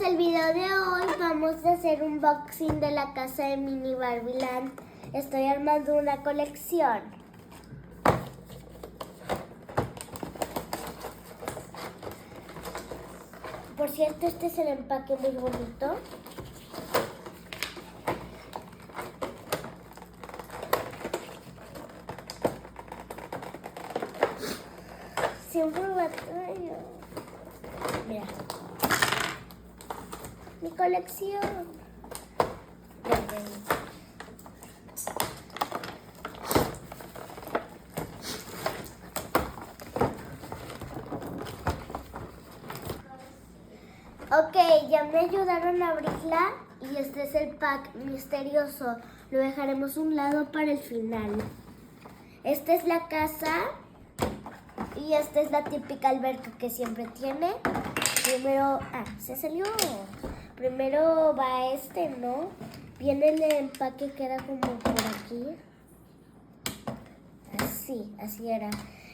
el video de hoy vamos a hacer un unboxing de la casa de Mini Barbieland. Estoy armando una colección. Por cierto, este es el empaque muy bonito. Siempre batallo. Mira. Mi colección. Ok, ya me ayudaron a abrirla y este es el pack misterioso. Lo dejaremos a un lado para el final. Esta es la casa y esta es la típica alberca que siempre tiene. Primero, se salió. Primero va este, ¿no? Viene el empaque que era como por aquí. Así era.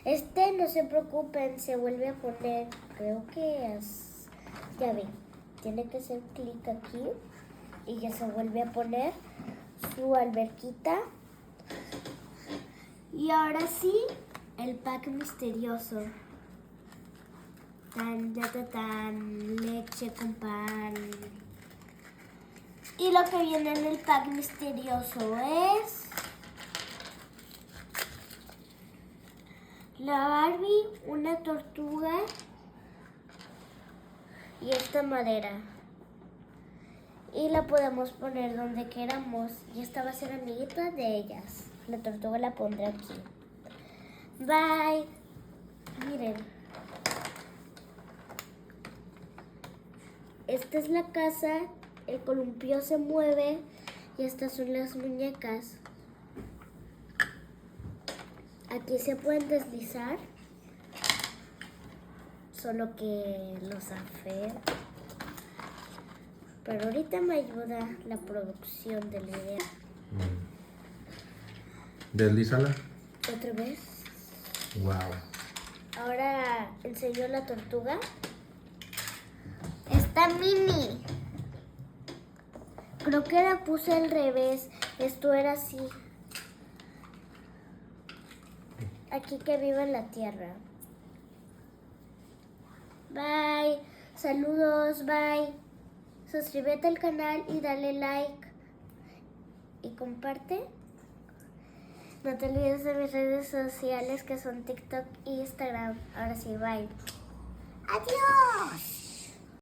Este, no se preocupen, se vuelve a poner. Creo que ya ven, tiene que hacer clic aquí y ya se vuelve a poner su alberquita. Y ahora sí, el pack misterioso. Leche con pan. Y lo que viene en el pack misterioso es la Barbie, una tortuga y esta madera. Y la podemos poner donde queramos. Y esta va a ser amiguita de ellas. La tortuga la pondré aquí. Bye. Miren. Esta es la casa. El columpio se mueve. Y estas son las muñecas. Aquí se pueden deslizar. Solo que los afeo. Pero ahorita me ayuda la producción de la idea. Deslízala. ¿Otra vez? Wow. Ahora enseño la tortuga. Está Mini. Creo que la puse al revés. Esto era así. Aquí que vive en la tierra. Bye. Saludos. Bye. Suscríbete al canal y dale like. Y comparte. No te olvides de mis redes sociales que son TikTok e Instagram. Ahora sí, bye. Adiós.